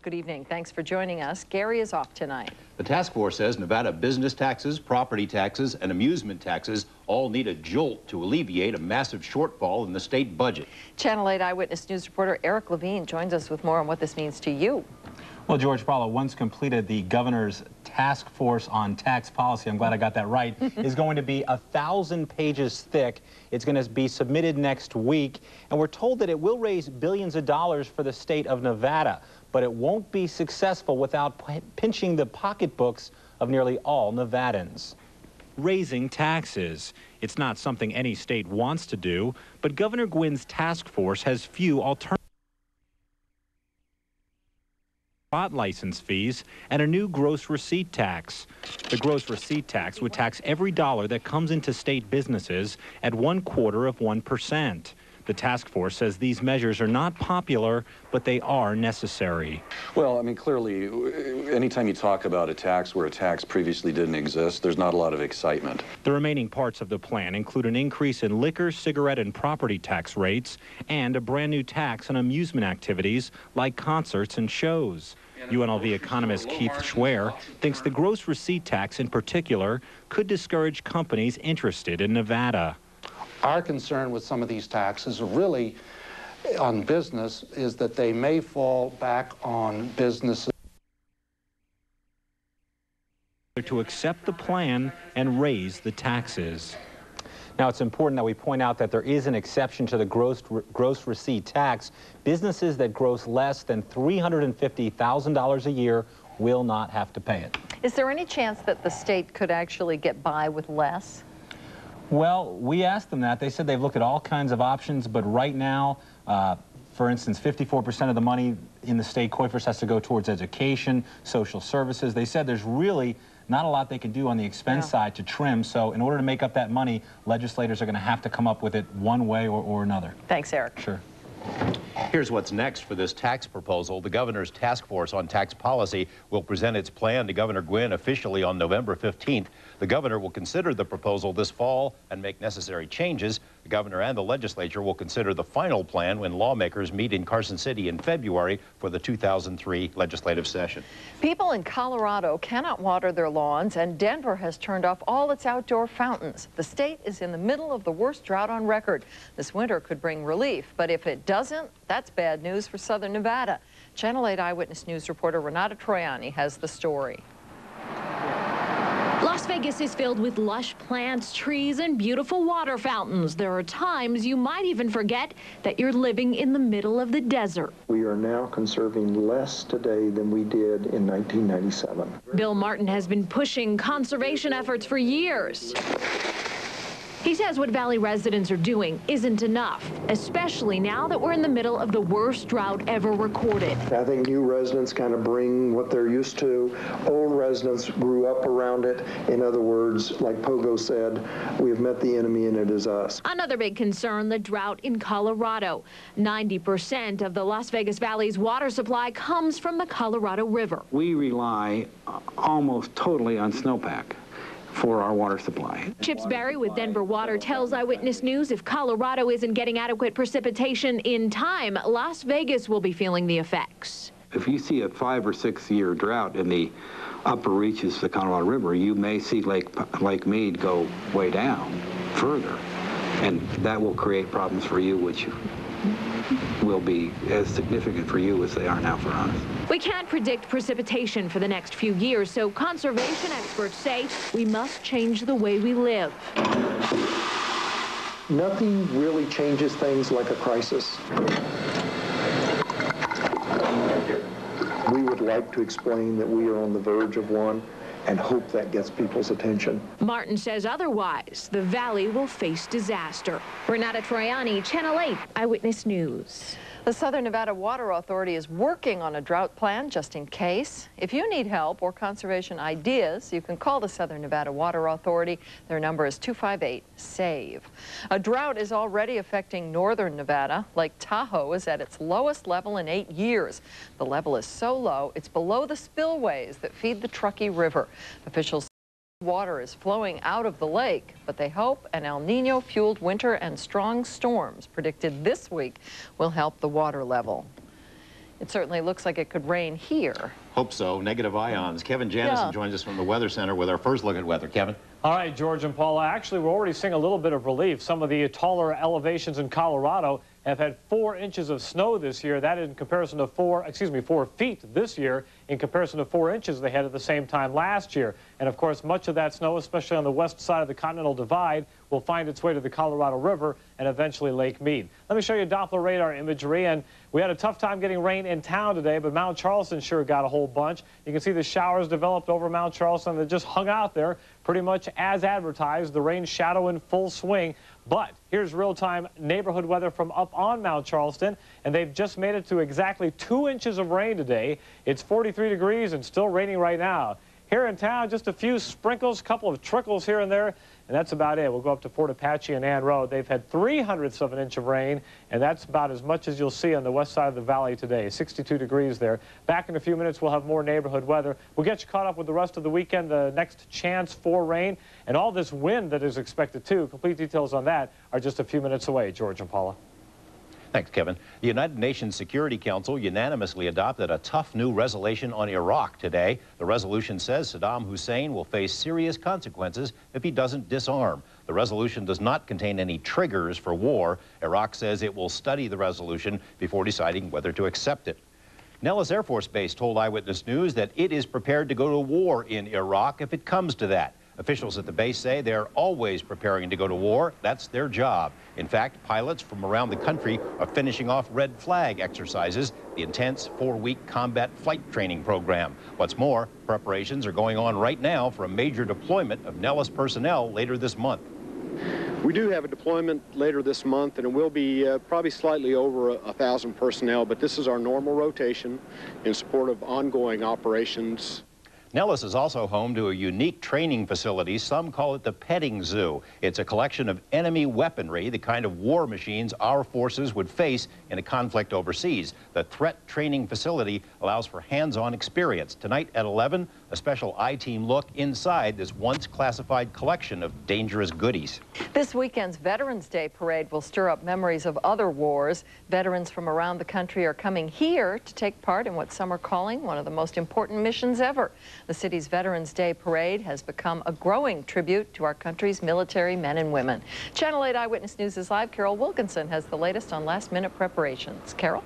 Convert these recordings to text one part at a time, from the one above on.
Good evening. Thanks for joining us. Gary is off tonight. The task force says Nevada business taxes, property taxes, and amusement taxes all need a jolt to alleviate a massive shortfall in the state budget. Channel 8 Eyewitness News reporter Eric Levine joins us with more on what this means to you. Well, George, Paula, once completed, the governor's task force on tax policy, I'm glad I got that right, is going to be 1,000 pages thick. It's going to be submitted next week, and we're told that it will raise billions of dollars for the state of Nevada, but it won't be successful without pinching the pocketbooks of nearly all Nevadans. Raising taxes. It's not something any state wants to do, but Governor Gwynn's task force has few alternatives. License fees and a new gross receipt tax. The gross receipt tax would tax every dollar that comes into state businesses at 0.25%. The task force says these measures are not popular, but they are necessary. Well, I mean, clearly, anytime you talk about a tax where a tax previously didn't exist, there's not a lot of excitement. The remaining parts of the plan include an increase in liquor, cigarette, and property tax rates, and a brand new tax on amusement activities like concerts and shows. UNLV economist Keith Schwer thinks the gross receipt tax in particular could discourage companies interested in Nevada. Our concern with some of these taxes are really on business is that they may fall back on businesses to accept the plan and raise the taxes. Now, it's important that we point out that there is an exception to the gross receipt tax. Businesses that gross less than $350,000 a year will not have to pay it. Is there any chance that the state could actually get by with less? Well, we asked them that. They said they've looked at all kinds of options, but right now, for instance, 54% of the money in the state COIFRS has to go towards education, social services. They said there's really not a lot they can do on the expense side to trim, so in order to make up that money, legislators are going to have to come up with it one way or another. Thanks, Eric. Sure. Here's what's next for this tax proposal. The governor's task force on tax policy will present its plan to Governor Gwynn officially on November 15th. The governor will consider the proposal this fall and make necessary changes. The governor and the legislature will consider the final plan when lawmakers meet in Carson City in February for the 2003 legislative session. People in Colorado cannot water their lawns, and Denver has turned off all its outdoor fountains. The state is in the middle of the worst drought on record. This winter could bring relief, but if it doesn't, that's bad news for southern Nevada. Channel 8 Eyewitness News reporter Renata Troiani has the story. Las Vegas is filled with lush plants, trees, and beautiful water fountains. There are times you might even forget that you're living in the middle of the desert. We are now conserving less today than we did in 1997. Bill Martin has been pushing conservation efforts for years. He says what Valley residents are doing isn't enough, especially now that we're in the middle of the worst drought ever recorded. I think new residents kind of bring what they're used to. Old residents grew up around it. In other words, like Pogo said, we have met the enemy and it is us. Another big concern, the drought in Colorado. 90% of the Las Vegas Valley's water supply comes from the Colorado River. We rely almost totally on snowpack for our water supply. Chips Berry with Denver Water tells Eyewitness News if Colorado isn't getting adequate precipitation in time, Las Vegas will be feeling the effects. If you see a 5 or 6 year drought in the upper reaches of the Colorado River, you may see Lake Mead go way down further, and that will create problems for you, which will be as significant for you as they are now for us. We can't predict precipitation for the next few years, so conservation experts say we must change the way we live. Nothing really changes things like a crisis. We would like to explain that we are on the verge of one and hope that gets people's attention. Martin says otherwise, the valley will face disaster. Renata Troiani, Channel 8 Eyewitness News. The Southern Nevada Water Authority is working on a drought plan just in case. If you need help or conservation ideas, you can call the Southern Nevada Water Authority. Their number is 258-SAVE. A drought is already affecting northern Nevada. Lake Tahoe is at its lowest level in 8 years. The level is so low, it's below the spillways that feed the Truckee River. Officials water is flowing out of the lake, but they hope an El Nino-fueled winter and strong storms predicted this week will help the water level. It certainly looks like it could rain here. Hope so. Negative ions. Kevin Janison joins us from the Weather Center with our first look at weather. Kevin? All right, George and Paula. Actually, we're already seeing a little bit of relief. Some of the taller elevations in Colorado have had 4 inches of snow this year. That in comparison to 4 feet this year in comparison to 4 inches they had at the same time last year. And of course, much of that snow, especially on the west side of the Continental Divide, will find its way to the Colorado River and eventually Lake Mead. Let me show you Doppler radar imagery. And we had a tough time getting rain in town today, but Mount Charleston sure got a whole bunch. You can see the showers developed over Mount Charleston that just hung out there pretty much as advertised. The rain shadow in full swing. But here's real-time neighborhood weather from up on Mount Charleston, and they've just made it to exactly 2 inches of rain today. It's 43 degrees and still raining right now. Here in town, just a few sprinkles, a couple of trickles here and there, and that's about it. We'll go up to Fort Apache and Ann Road. They've had 3/100 of an inch of rain, and that's about as much as you'll see on the west side of the valley today. 62 degrees there. Back in a few minutes, we'll have more neighborhood weather. We'll get you caught up with the rest of the weekend, the next chance for rain, and all this wind that is expected too. Complete details on that are just a few minutes away. George and Paula. Thanks, Kevin. The United Nations Security Council unanimously adopted a tough new resolution on Iraq today. The resolution says Saddam Hussein will face serious consequences if he doesn't disarm. The resolution does not contain any triggers for war. Iraq says it will study the resolution before deciding whether to accept it. Nellis Air Force Base told Eyewitness News that it is prepared to go to war in Iraq if it comes to that. Officials at the base say they're always preparing to go to war. That's their job. In fact, pilots from around the country are finishing off red flag exercises, the intense 4-week combat flight training program. What's more, preparations are going on right now for a major deployment of Nellis personnel later this month. We do have a deployment later this month, and it will be probably slightly over 1,000 personnel, but this is our normal rotation in support of ongoing operations. Nellis is also home to a unique training facility. Some call it the petting zoo. It's a collection of enemy weaponry, the kind of war machines our forces would face in a conflict overseas. The threat training facility allows for hands-on experience. Tonight at 11, a special I-Team look inside this once classified collection of dangerous goodies. This weekend's Veterans Day parade will stir up memories of other wars. Veterans from around the country are coming here to take part in what some are calling one of the most important missions ever. The city's Veterans Day parade has become a growing tribute to our country's military men and women. Channel 8 Eyewitness News is live. Carol Wilkinson has the latest on last-minute preparations. Carol?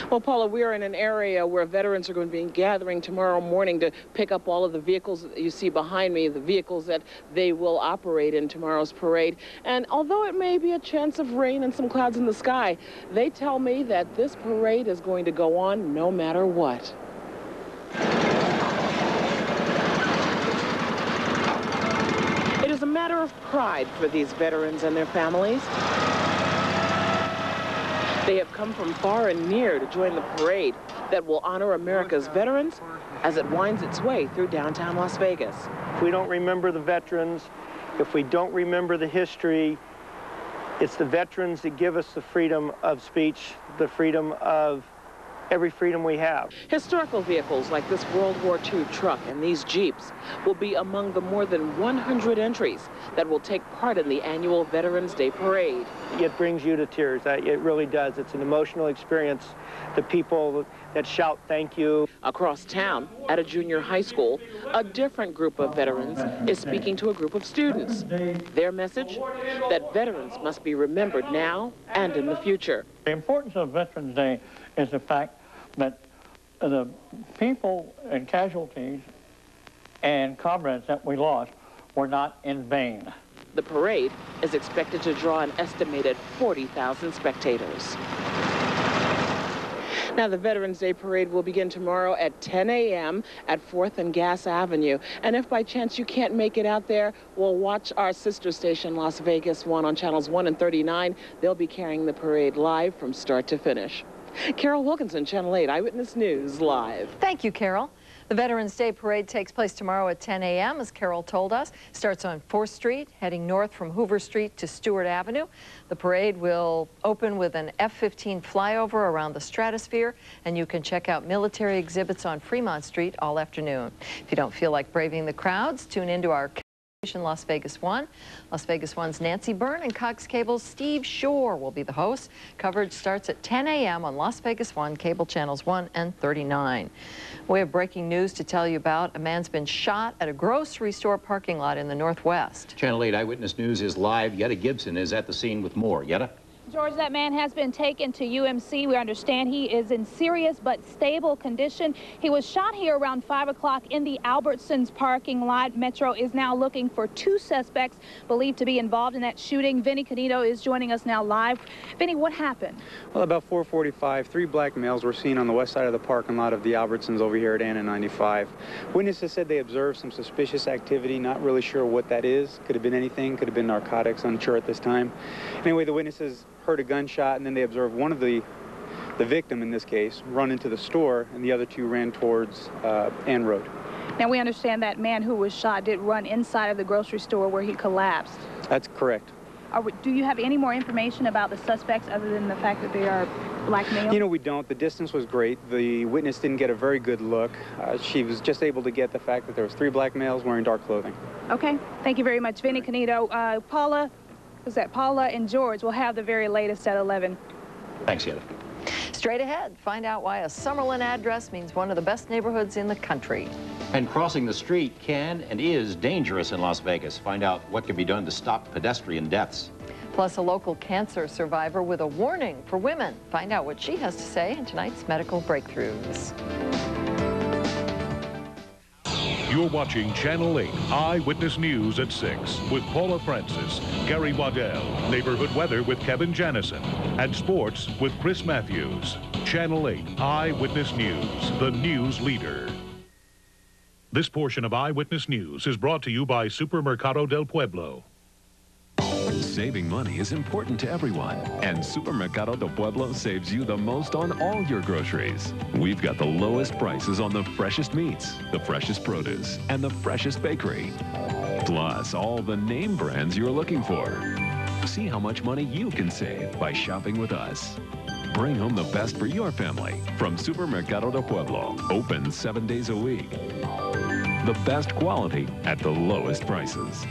Well, Paula, we are in an area where veterans are going to be gathering tomorrow morning to pick up all of the vehicles that you see behind me, the vehicles that they will operate in tomorrow's parade. And although it may be a chance of rain and some clouds in the sky, they tell me that this parade is going to go on no matter what. It is a matter of pride for these veterans and their families. They have come from far and near to join the parade that will honor America's veterans as it winds its way through downtown Las Vegas. If we don't remember the veterans, if we don't remember the history, it's the veterans that give us the freedom of speech, the freedom of every freedom we have. Historical vehicles like this World War II truck and these Jeeps will be among the more than 100 entries that will take part in the annual Veterans Day Parade. It brings you to tears. It really does. It's an emotional experience. The people that shout thank you. Across town, at a junior high school, a different group of veterans is speaking to a group of students. Their message? That veterans must be remembered now and in the future. The importance of Veterans Day is the fact that the people and casualties and comrades that we lost were not in vain. The parade is expected to draw an estimated 40,000 spectators. Now, the Veterans Day Parade will begin tomorrow at 10 a.m. at 4th and Gas Avenue. And if by chance you can't make it out there, we'll watch our sister station, Las Vegas 1, on channels 1 and 39. They'll be carrying the parade live from start to finish. Carol Wilkinson, Channel 8 Eyewitness News, live. Thank you, Carol. The Veterans Day Parade takes place tomorrow at 10 a.m., as Carol told us. Starts on 4th Street, heading north from Hoover Street to Stewart Avenue. The parade will open with an F-15 flyover around the Stratosphere, and you can check out military exhibits on Fremont Street all afternoon. If you don't feel like braving the crowds, tune into our Las Vegas 1. Las Vegas 1's Nancy Byrne and Cox Cable's Steve Shore will be the hosts. Coverage starts at 10 a.m. on Las Vegas 1, cable channels 1 and 39. We have breaking news to tell you about. A man's been shot at a grocery store parking lot in the Northwest. Channel 8 Eyewitness News is live. Yetta Gibson is at the scene with more. Yetta? George, that man has been taken to UMC. We understand he is in serious but stable condition. He was shot here around 5 o'clock in the Albertsons parking lot. Metro is now looking for 2 suspects believed to be involved in that shooting. Vinny Canito is joining us now live. Vinny, what happened? Well, about 4:45, 3 black males were seen on the west side of the parking lot of the Albertsons over here at Anna 95. Witnesses said they observed some suspicious activity, not really sure what that is. Could have been anything, could have been narcotics, unsure at this time. Anyway, the witnesses heard a gunshot, and then they observed one of the victim, in this case, run into the store, and the other 2 ran towards Ann Road. Now, we understand that man who was shot did run inside of the grocery store where he collapsed. That's correct. Do you have any more information about the suspects other than the fact that they are black males? You know, we don't. The distance was great. The witness didn't get a very good look. She was just able to get the fact that there was 3 black males wearing dark clothing. Okay. Thank you very much, Vinny Canito. Paula, Paula and George will have the very latest at 11. Thanks, Yetta. Straight ahead, find out why a Summerlin address means one of the best neighborhoods in the country. And crossing the street can and is dangerous in Las Vegas. Find out what can be done to stop pedestrian deaths. Plus, a local cancer survivor with a warning for women. Find out what she has to say in tonight's Medical Breakthroughs. You're watching Channel 8 Eyewitness News at 6 with Paula Francis, Gary Waddell, Neighborhood Weather with Kevin Janison, and Sports with Chris Matthews. Channel 8 Eyewitness News, the news leader. This portion of Eyewitness News is brought to you by Supermercado del Pueblo. Saving money is important to everyone, and Supermercado del Pueblo saves you the most on all your groceries. We've got the lowest prices on the freshest meats, the freshest produce, and the freshest bakery. Plus, all the name brands you're looking for. See how much money you can save by shopping with us. Bring home the best for your family from Supermercado del Pueblo, open 7 days a week. The best quality at the lowest prices.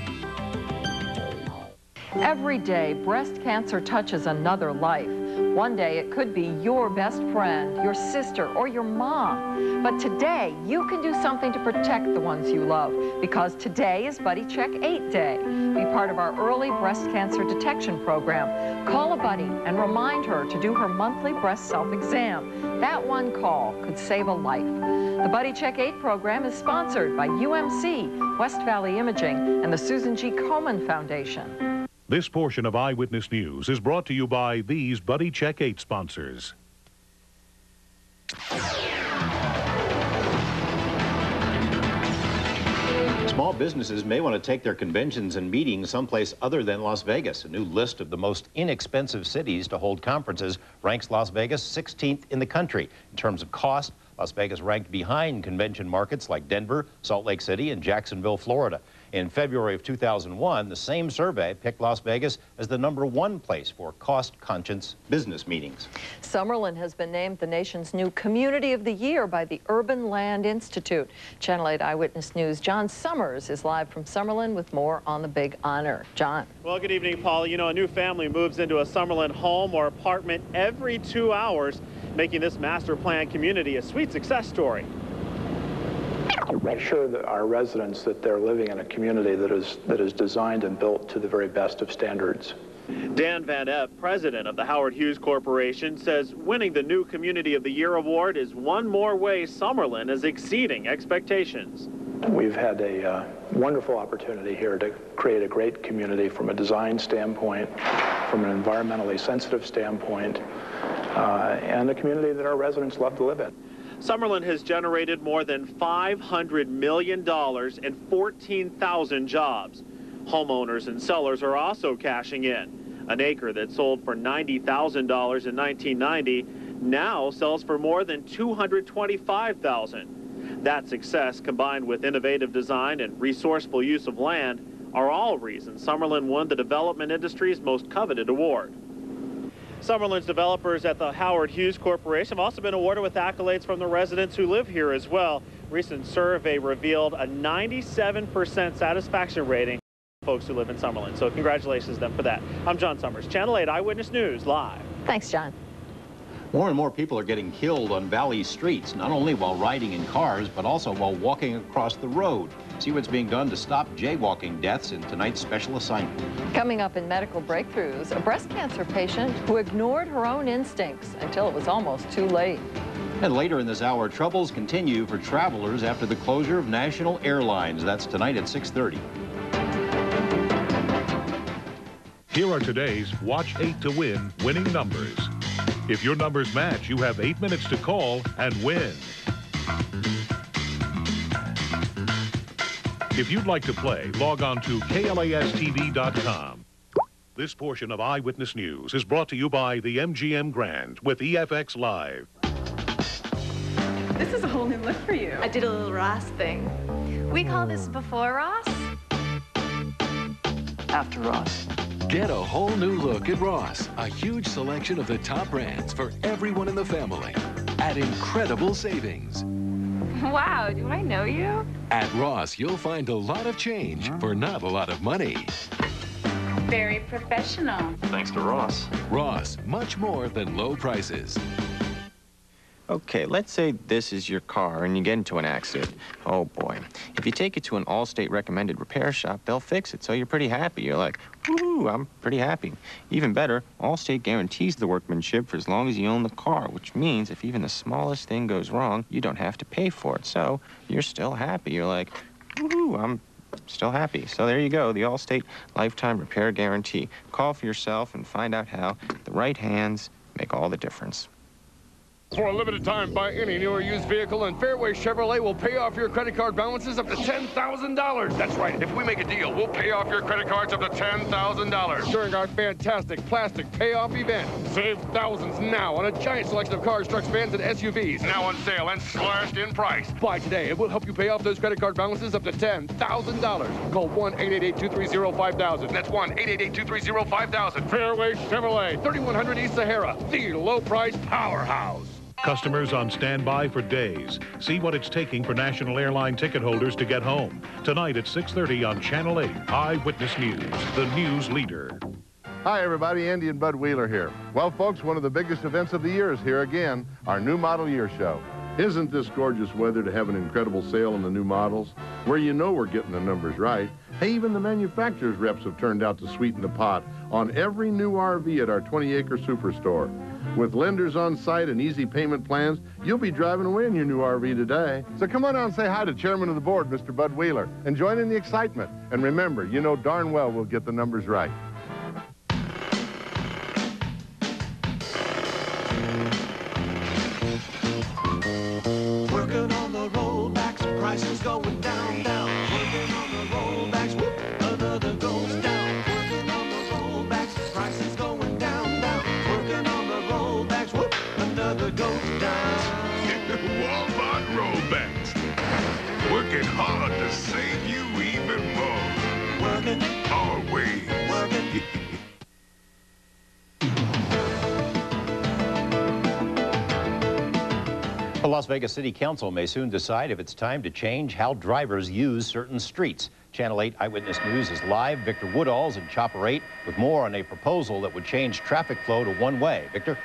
Every day, breast cancer touches another life. One day, it could be your best friend, your sister, or your mom. But today, you can do something to protect the ones you love, because today is Buddy Check 8 Day. Be part of our early breast cancer detection program. Call a buddy and remind her to do her monthly breast self-exam. That one call could save a life. The Buddy Check 8 program is sponsored by UMC, West Valley Imaging, and the Susan G. Komen Foundation. This portion of Eyewitness News is brought to you by these Buddy Check 8 sponsors. Small businesses may want to take their conventions and meetings someplace other than Las Vegas. A new list of the most inexpensive cities to hold conferences ranks Las Vegas 16th in the country. In terms of cost, Las Vegas ranked behind convention markets like Denver, Salt Lake City, and Jacksonville, Florida. In February of 2001, the same survey picked Las Vegas as the #1 place for cost-conscious business meetings. Summerlin has been named the nation's new Community of the Year by the Urban Land Institute. Channel 8 Eyewitness News' John Summers is live from Summerlin with more on the big honor. John. Well, good evening, Paul. You know, a new family moves into a Summerlin home or apartment every 2 hours, making this master plan community a sweet success story. Assure our residents that they're living in a community that is designed and built to the very best of standards. Dan Van Epp, president of the Howard Hughes Corporation, says winning the new Community of the Year award is one more way Summerlin is exceeding expectations. We've had a wonderful opportunity here to create a great community from a design standpoint, from an environmentally sensitive standpoint, and a community that our residents love to live in. Summerlin has generated more than $500 million and 14,000 jobs. Homeowners and sellers are also cashing in. An acre that sold for $90,000 in 1990 now sells for more than $225,000. That success, combined with innovative design and resourceful use of land, are all reasons Summerlin won the development industry's most coveted award. Summerlin's developers at the Howard Hughes Corporation have also been awarded with accolades from the residents who live here as well. Recent survey revealed a 97% satisfaction rating folks who live in Summerlin. So congratulations to them for that. I'm John Summers, Channel 8 Eyewitness News, live. Thanks, John. More and more people are getting killed on Valley streets, not only while riding in cars, but also while walking across the road. See what's being done to stop jaywalking deaths in tonight's special assignment. Coming up in Medical Breakthroughs, a breast cancer patient who ignored her own instincts until it was almost too late. And later in this hour, troubles continue for travelers after the closure of national airlines. That's tonight at 6:30. Here are today's Watch 8 to Win winning numbers. If your numbers match, you have 8 minutes to call and win. If you'd like to play, log on to KLASTV.com. This portion of Eyewitness News is brought to you by the MGM Grand with EFX Live. This is a whole new look for you. I did a little Ross thing. We call this before Ross? After Ross. Get a whole new look at Ross. A huge selection of the top brands for everyone in the family at incredible savings. Wow, do I know you? At Ross, you'll find a lot of change for not a lot of money. Very professional. Thanks to Ross. Ross, much more than low prices. Okay, let's say this is your car and you get into an accident. Oh boy. If you take it to an Allstate recommended repair shop, they'll fix it, so you're pretty happy. You're like, woo, I'm pretty happy. Even better, Allstate guarantees the workmanship for as long as you own the car, which means if even the smallest thing goes wrong, you don't have to pay for it. So you're still happy. You're like, woo, I'm still happy. So there you go, the Allstate Lifetime Repair Guarantee. Call for yourself and find out how the right hands make all the difference. For a limited time, buy any new or used vehicle, and Fairway Chevrolet will pay off your credit card balances up to $10,000. That's right. If we make a deal, we'll pay off your credit cards up to $10,000 during our fantastic plastic payoff event. Save thousands now on a giant selection of cars, trucks, vans, and SUVs. Now on sale and slashed in price. Buy today, and we'll help you pay off those credit card balances up to $10,000. Call 1-888-230-5000. That's 1-888-230-5000. Fairway Chevrolet, 3100 East Sahara, the low-price powerhouse. Customers on standby for days. See what it's taking for national airline ticket holders to get home. Tonight at 6:30 on Channel 8, Eyewitness News, the news leader. Hi, everybody. Andy and Bud Wheeler here. Well, folks, one of the biggest events of the year is here again, our new model year show. Isn't this gorgeous weather to have an incredible sale on the new models, where you know we're getting the numbers right? Hey, even the manufacturer's reps have turned out to sweeten the pot on every new RV at our 20-acre superstore. With lenders on site and easy payment plans, you'll be driving away in your new RV today. So come on out and say hi to Chairman of the Board, Mr. Bud Wheeler, and join in the excitement. And remember, you know darn well we'll get the numbers right. Working on the rollbacks, prices going down, down. Working on the rollbacks, whoop, another goes down. Working on the rollbacks, prices going down, down. Working on the rollbacks, whoop, another goes down. Walmart rollbacks. Working hard to save you even more. Working. Always. Working. The Las Vegas City Council may soon decide if it's time to change how drivers use certain streets. Channel 8 Eyewitness News is live. Victor Woodall's in Chopper 8 with more on a proposal that would change traffic flow to one-way. Victor?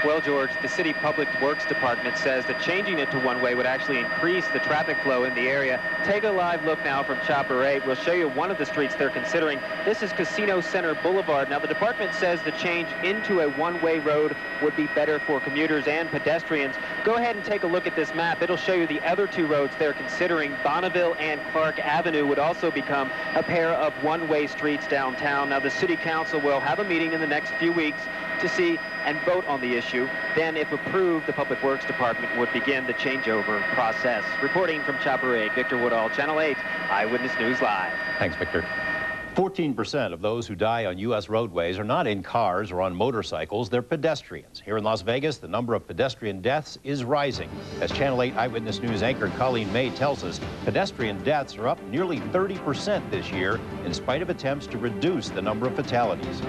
Well, George, the City Public Works Department says that changing it to one-way would actually increase the traffic flow in the area. Take a live look now from Chopper 8. We'll show you one of the streets they're considering. This is Casino Center Boulevard. Now, the department says the change into a one-way road would be better for commuters and pedestrians. Go ahead and take a look at this map. It'll show you the other two roads they're considering. Bonneville and Clark Avenue would also become a pair of one-way streets downtown. Now, the City Council will have a meeting in the next few weeks to see and vote on the issue. Then, if approved, the Public Works Department would begin the changeover process. Reporting from Chopper 8, Victor Woodall, Channel 8, Eyewitness News Live. Thanks, Victor. 14% of those who die on U.S. roadways are not in cars or on motorcycles, they're pedestrians. Here in Las Vegas, the number of pedestrian deaths is rising. As Channel 8 Eyewitness News anchor Colleen May tells us, pedestrian deaths are up nearly 30% this year, in spite of attempts to reduce the number of fatalities.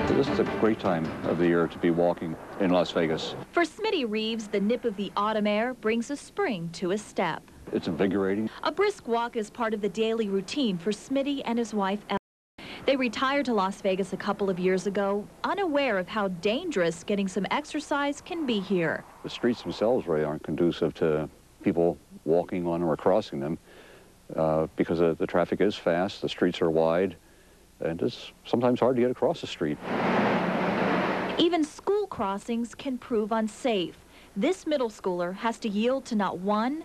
This is a great time of the year to be walking in Las Vegas. For Smitty Reeves, the nip of the autumn air brings a spring to his step. It's invigorating. A brisk walk is part of the daily routine for Smitty and his wife, They retired to Las Vegas a couple of years ago, unaware of how dangerous getting some exercise can be here. The streets themselves really aren't conducive to people walking on or crossing them because the traffic is fast, the streets are wide, and it's sometimes hard to get across the street. Even school crossings can prove unsafe. This middle schooler has to yield to not one,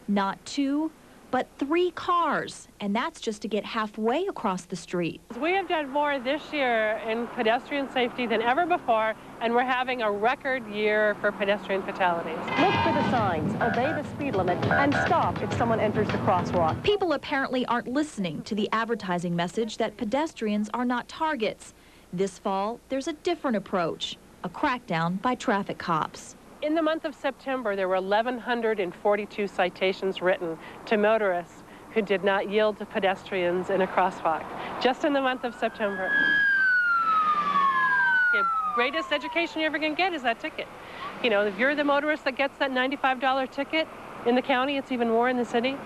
not two, but 3 cars, and that's just to get halfway across the street. We have done more this year in pedestrian safety than ever before, and we're having a record year for pedestrian fatalities. Look for the signs, obey the speed limit, and stop if someone enters the crosswalk. People apparently aren't listening to the advertising message that pedestrians are not targets. This fall, there's a different approach, a crackdown by traffic cops. In the month of September, there were 1,142 citations written to motorists who did not yield to pedestrians in a crosswalk, just in the month of September. The greatest education you're ever going to get is that ticket. You know, if you're the motorist that gets that $95 ticket in the county, it's even more in the city.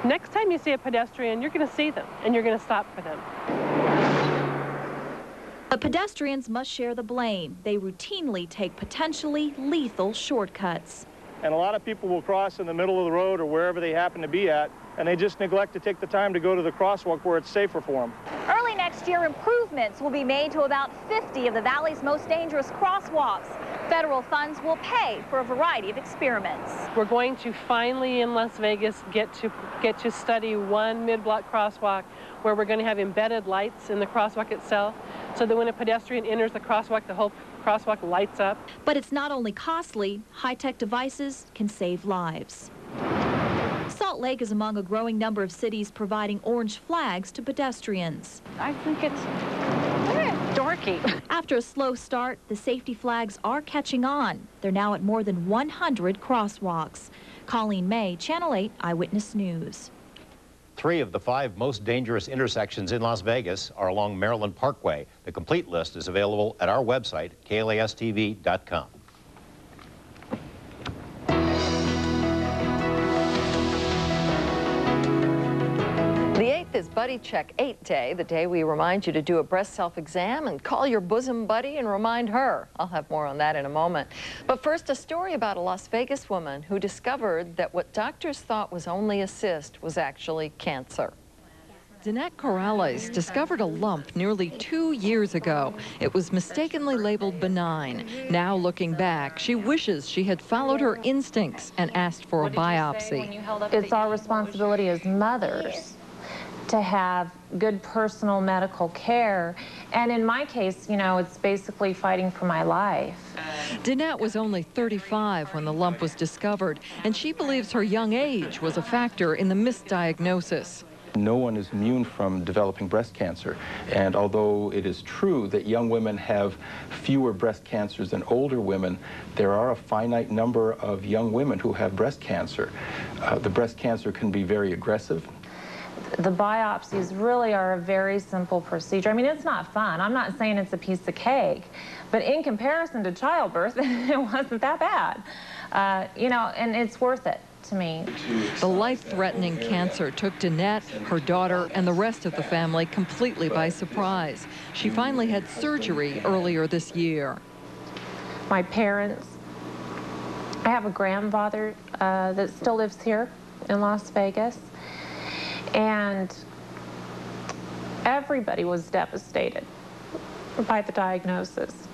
Next time you see a pedestrian, you're going to see them, and you're going to stop for them. But pedestrians must share the blame. They routinely take potentially lethal shortcuts. And a lot of people will cross in the middle of the road or wherever they happen to be at, and they just neglect to take the time to go to the crosswalk where it's safer for them. Early next year, improvements will be made to about 50 of the valley's most dangerous crosswalks. Federal funds will pay for a variety of experiments. We're going to finally in Las Vegas get to study one mid-block crosswalk where we're going to have embedded lights in the crosswalk itself, so that when a pedestrian enters the crosswalk, the whole crosswalk lights up. But it's not only costly, high-tech devices can save lives. Salt Lake is among a growing number of cities providing orange flags to pedestrians. I think it's dorky. After a slow start, the safety flags are catching on. They're now at more than 100 crosswalks. Colleen May, Channel 8 Eyewitness News. 3 of the 5 most dangerous intersections in Las Vegas are along Maryland Parkway. The complete list is available at our website, KLASTV.com. The 8th is Buddy Check 8 Day, the day we remind you to do a breast self-exam and call your bosom buddy and remind her. I'll have more on that in a moment. But first, a story about a Las Vegas woman who discovered that what doctors thought was only a cyst was actually cancer. Danette Corrales discovered a lump nearly 2 years ago. It was mistakenly labeled benign. Now, looking back, she wishes she had followed her instincts and asked for a biopsy. It's our responsibility as mothers to have good personal medical care. And in my case, you know, it's basically fighting for my life. Danette was only 35 when the lump was discovered, and she believes her young age was a factor in the misdiagnosis. No one is immune from developing breast cancer, and although it is true that young women have fewer breast cancers than older women, there are a finite number of young women who have breast cancer. The breast cancer can be very aggressive. The biopsies really are a very simple procedure. I mean, it's not fun. I'm not saying it's a piece of cake, but in comparison to childbirth, it wasn't that bad. You know, and it's worth it to me. The life-threatening cancer took Danette, her daughter, and the rest of the family completely by surprise. She finally had surgery earlier this year. My parents, I have a grandfather that still lives here in Las Vegas, and everybody was devastated by the diagnosis.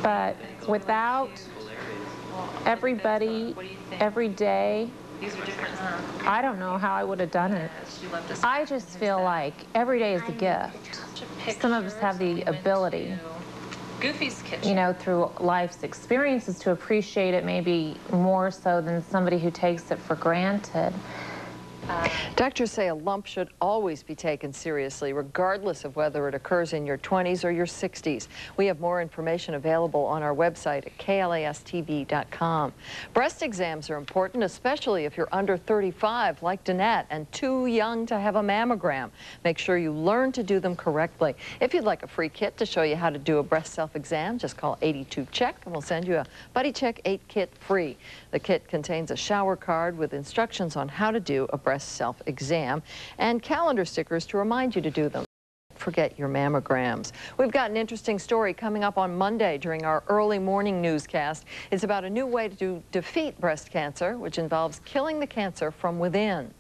But without everybody, every day, I don't know how I would have done it. I just feel like every day is a gift. Some of us have the ability, you know, through life's experiences to appreciate it maybe more so than somebody who takes it for granted. Doctors say a lump should always be taken seriously, regardless of whether it occurs in your 20s or your 60s. We have more information available on our website at KLASTV.com. Breast exams are important, especially if you're under 35, like Danette, and too young to have a mammogram. Make sure you learn to do them correctly. If you'd like a free kit to show you how to do a breast self-exam, just call 82-CHECK, and we'll send you a Buddy Check 8 kit free. The kit contains a shower card with instructions on how to do a breast self-exam and calendar stickers to remind you to do them. forget your mammograms. We've got an interesting story coming up on Monday during our early morning newscast. It's about a new way to defeat breast cancer, which involves killing the cancer from within.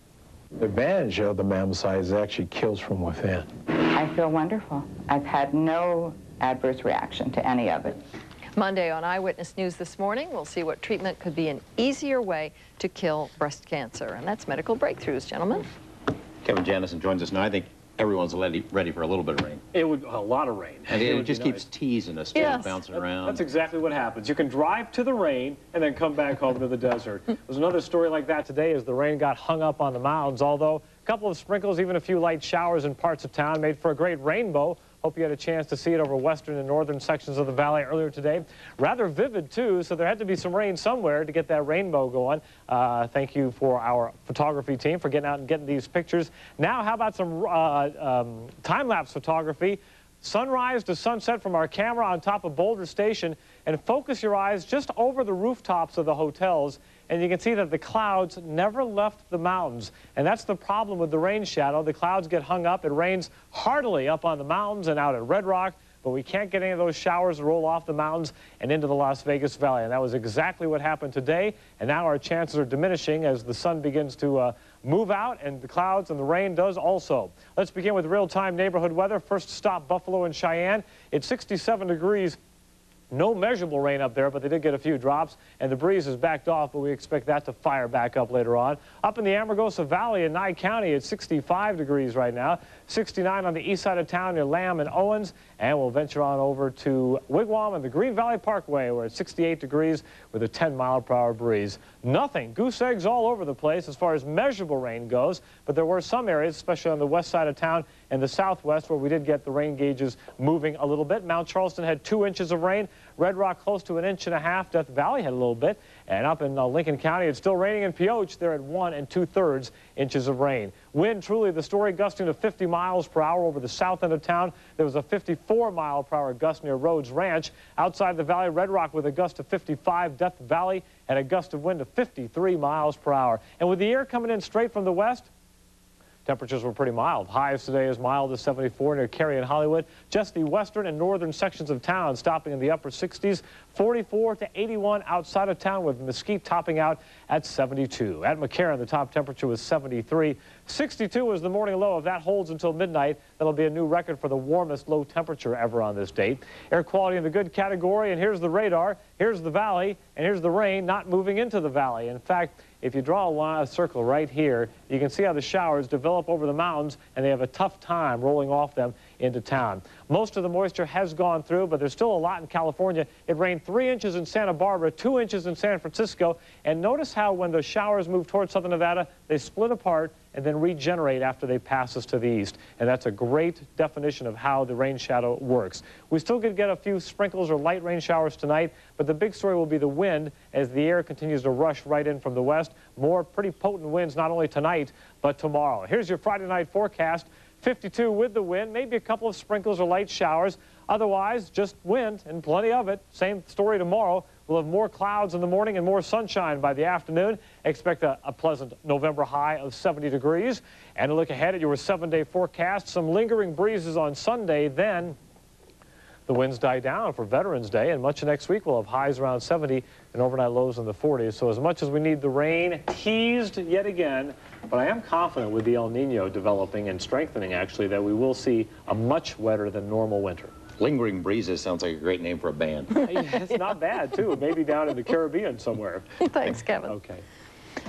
The advantage of the mammo site is it actually kills from within. I feel wonderful. I've had no adverse reaction to any of it. Monday on Eyewitness News this morning, we'll see what treatment could be an easier way to kill breast cancer. And that's Medical Breakthroughs, gentlemen. Kevin Janison joins us now. I think everyone's ready for a little bit of rain. It would a lot of rain. And it just keeps teasing us, bouncing around. That's exactly what happens. You can drive to the rain and then come back home to the desert. There's another story like that today as the rain got hung up on the mountains, although a couple of sprinkles, even a few light showers in parts of town made for a great rainbow. Hope you had a chance to see it over western and northern sections of the valley earlier today. Rather vivid, too, so there had to be some rain somewhere to get that rainbow going. Thank you for our photography team for getting out and getting these pictures. Now, how about some time-lapse photography? Sunrise to sunset from our camera on top of Boulder Station, and focus your eyes just over the rooftops of the hotels, and you can see that the clouds never left the mountains. And that's the problem with the rain shadow. The clouds get hung up. It rains heartily up on the mountains and out at Red Rock, but we can't get any of those showers to roll off the mountains and into the Las Vegas Valley. And that was exactly what happened today. And now our chances are diminishing as the sun begins to move out, and the clouds and the rain does also. Let's begin with real-time neighborhood weather. First stop, Buffalo and Cheyenne. It's 67 degrees. No measurable rain up there, but they did get a few drops, and the breeze has backed off, but we expect that to fire back up later on. Up in the Amargosa Valley in Nye County, it's 65 degrees right now, 69 on the east side of town near Lamb and Owens, and we'll venture on over to Wigwam and the Green Valley Parkway, where it's 68 degrees with a 10-mile-per-hour breeze. Nothing, goose eggs all over the place as far as measurable rain goes, but there were some areas, especially on the west side of town and the southwest, where we did get the rain gauges moving a little bit. Mount Charleston had 2 inches of rain. Red Rock close to 1.5 inches. Death Valley had a little bit. And up in Lincoln County, it's still raining in Pioche. They're at 1 2/3 inches of rain. Wind, truly the story, gusting to 50 miles per hour over the south end of town. There was a 54-mile-per-hour gust near Rhodes Ranch. Outside the valley, Red Rock with a gust of 55. Death Valley had a gust of wind of 53 miles per hour. And with the air coming in straight from the west, temperatures were pretty mild. Highs today as mild as 74 near Cary and Hollywood. Just the western and northern sections of town stopping in the upper 60s. 44 to 81 outside of town, with Mesquite topping out at 72. At McCarran, the top temperature was 73. 62 was the morning low. If that holds until midnight, that'll be a new record for the warmest low temperature ever on this date. Air quality in the good category, and here's the radar, here's the valley, and here's the rain not moving into the valley. In fact, if you draw a circle right here, you can see how the showers develop over the mountains, and they have a tough time rolling off them into town. Most of the moisture has gone through, but there's still a lot in California. It rained 3 inches in Santa Barbara, 2 inches in San Francisco, and notice how when the showers move towards southern Nevada, they split apart and then regenerate after they pass us to the east. And that's a great definition of how the rain shadow works. We still could get a few sprinkles or light rain showers tonight, but the big story will be the wind as the air continues to rush right in from the west. More pretty potent winds not only tonight, but tomorrow. Here's your Friday night forecast. 52 with the wind, maybe a couple of sprinkles or light showers. Otherwise, just wind and plenty of it. Same story tomorrow. We'll have more clouds in the morning and more sunshine by the afternoon. Expect a pleasant November high of 70 degrees. And a look ahead at your 7-day forecast. Some lingering breezes on Sunday. Then the winds die down for Veterans Day, and much of next week we'll have highs around 70 and overnight lows in the 40s. So as much as we need the rain, teased yet again, but I am confident with the El Nino developing and strengthening, actually, that we will see a much wetter than normal winter. Lingering Breezes sounds like a great name for a band. It's not bad, too. Maybe down in the Caribbean somewhere. Thanks, Kevin. Okay.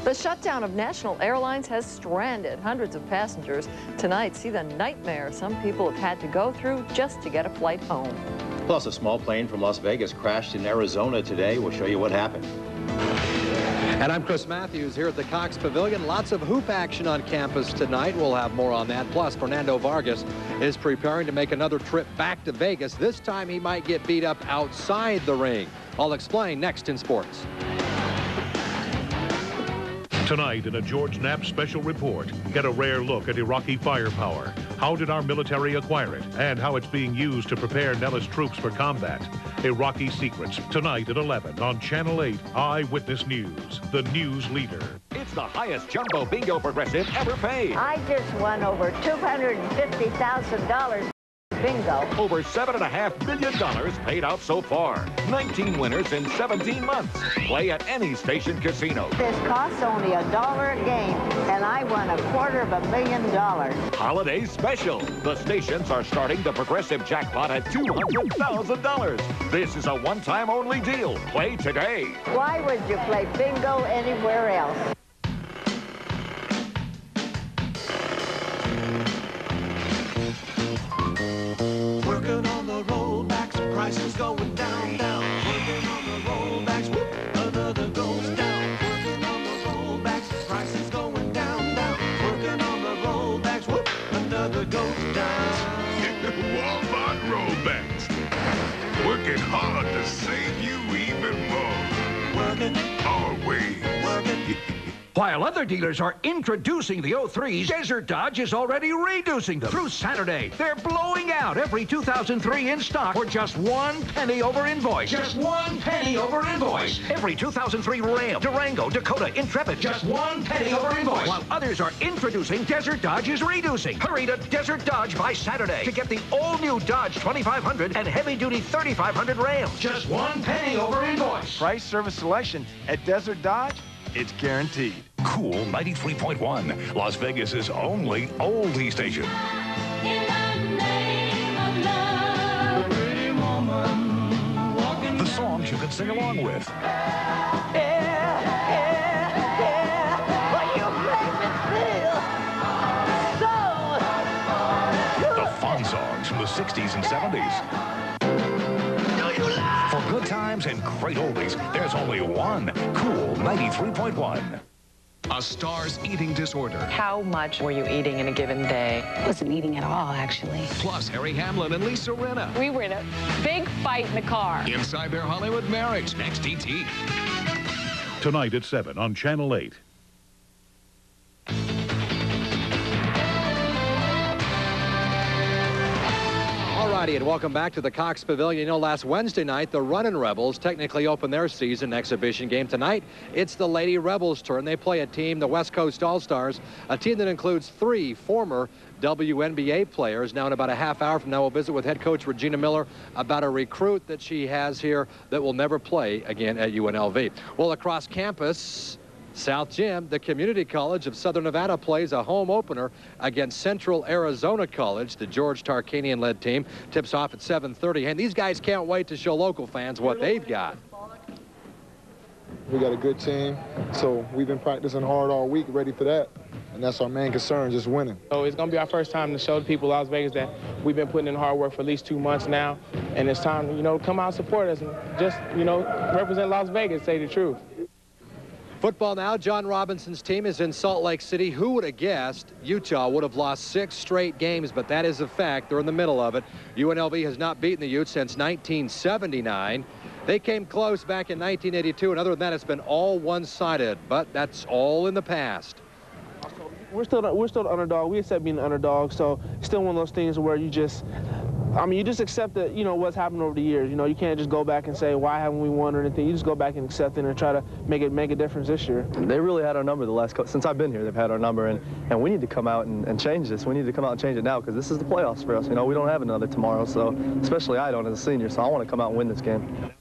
The shutdown of national airlines has stranded hundreds of passengers. Tonight, see the nightmare some people have had to go through just to get a flight home. Plus, a small plane from Las Vegas crashed in Arizona today. We'll show you what happened. And I'm Chris Matthews here at the Cox Pavilion. Lots of hoop action on campus tonight. We'll have more on that. Plus, Fernando Vargas is preparing to make another trip back to Vegas. This time, he might get beat up outside the ring. I'll explain next in sports. Tonight in a George Knapp special report, get a rare look at Iraqi firepower. How did our military acquire it? And how it's being used to prepare Nellis troops for combat. Iraqi Secrets, tonight at 11 on Channel 8 Eyewitness News, the news leader. It's the highest jumbo bingo Progressive ever paid. I just won over $250,000. bingo. Over $7.5 million paid out so far. 19 winners in 17 months. Play at any station casino. This costs only $1 a game, and I won $250,000. Holiday special. The stations are starting the progressive jackpot at $200,000. This is a one-time only deal. Play today. Why would you play bingo anywhere else? Working on the rollbacks, prices going down, down. Working on the rollbacks, whoop, another goes down. Working on the rollbacks, prices going down, down. Working on the rollbacks, whoop, another goes down. Walmart rollbacks. Working hard to save you even more. Working. Are we? Working. While other dealers are introducing the 03s, Desert Dodge is already reducing them. Through Saturday, they're blowing out every 2003 in stock for just 1 penny over invoice. Just 1 penny over invoice. Every 2003 Ram, Durango, Dakota, Intrepid, just 1 penny over invoice. While others are introducing, Desert Dodge is reducing. Hurry to Desert Dodge by Saturday to get the all-new Dodge 2500 and heavy-duty 3500 Rams. Just 1 penny over invoice. Price, service, selection at Desert Dodge. It's guaranteed. Cool 93.1, Las Vegas's only oldie station. The songs you can sing along with. The fun songs from the 60s and 70s. For good times and great oldies, there's only one Cool 93.1. A star's eating disorder. How much were you eating in a given day? I wasn't eating at all, actually. Plus Harry Hamlin and Lisa Rinna. We were in a big fight in the car. Inside their Hollywood marriage. Next ET. Tonight at 7 on Channel 8. Alrighty, and welcome back to the Cox Pavilion. You know, last Wednesday night, the Runnin' Rebels technically opened their season exhibition game. Tonight, it's the Lady Rebels' turn. They play a team, the West Coast All-Stars, a team that includes 3 former WNBA players. Now, in about a half hour from now, we'll visit with head coach Regina Miller about a recruit that she has here that will never play again at UNLV. Well, across campus, South Gym, the Community College of Southern Nevada plays a home opener against Central Arizona College. The George Tarkanian-led team tips off at 7:30. And these guys can't wait to show local fans what they've got. We got a good team, so we've been practicing hard all week, ready for that. And that's our main concern, just winning. So it's going to be our first time to show the people of Las Vegas that we've been putting in hard work for at least 2 months now. And it's time, you know, to come out and support us and just, you know, represent Las Vegas, say the truth. Football now. John Robinson's team is in Salt Lake City. Who would have guessed Utah would have lost 6 straight games, but that is a fact. They're in the middle of it. UNLV has not beaten the Utes since 1979. They came close back in 1982, and other than that, it's been all one-sided, but that's all in the past. We're still the underdog. We accept being the underdog, so it's still one of those things where you just, I mean, you just accept that, you know, what's happened over the years. You know, you can't just go back and say, why haven't we won or anything. You just go back and accept it and try to make a difference this year. They really had our number the last since I've been here. They've had our number, and we need to come out and change this. We need to come out and change it now because this is the playoffs for us. You know, we don't have another tomorrow, so especially I don't as a senior, so I want to come out and win this game.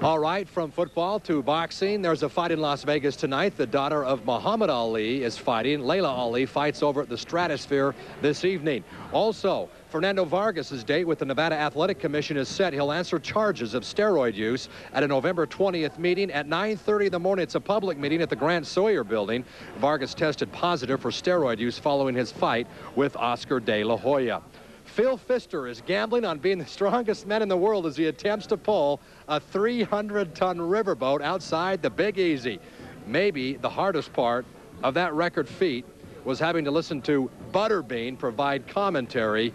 All right, from football to boxing, there's a fight in Las Vegas tonight. The daughter of Muhammad Ali is fighting. Layla Ali fights over at the Stratosphere this evening. Also, Fernando Vargas' date with the Nevada Athletic Commission is set. He'll answer charges of steroid use at a November 20th meeting at 9:30 in the morning. It's a public meeting at the Grant Sawyer building. Vargas tested positive for steroid use following his fight with Oscar De La Hoya. Phil Pfister is gambling on being the strongest man in the world as he attempts to pull a 300-ton riverboat outside the Big Easy. Maybe the hardest part of that record feat was having to listen to Butterbean provide commentary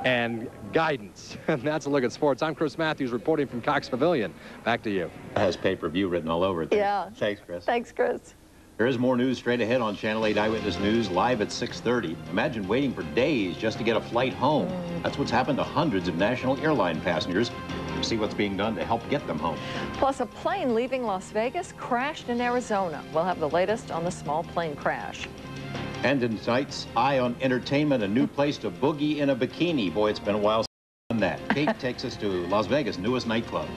and guidance. And that's a look at sports. I'm Chris Matthews reporting from Cox Pavilion. Back to you. It has pay-per-view written all over it there. Yeah. Thanks, Chris. Thanks, Chris. There is more news straight ahead on Channel 8 Eyewitness News, live at 6:30. Imagine waiting for days just to get a flight home. That's what's happened to hundreds of national airline passengers. See what's being done to help get them home. Plus, a plane leaving Las Vegas crashed in Arizona. We'll have the latest on the small plane crash. And in tonight's Eye on Entertainment, a new place to boogie in a bikini. Boy, it's been a while. that, Kate takes us to Las Vegas' newest nightclub.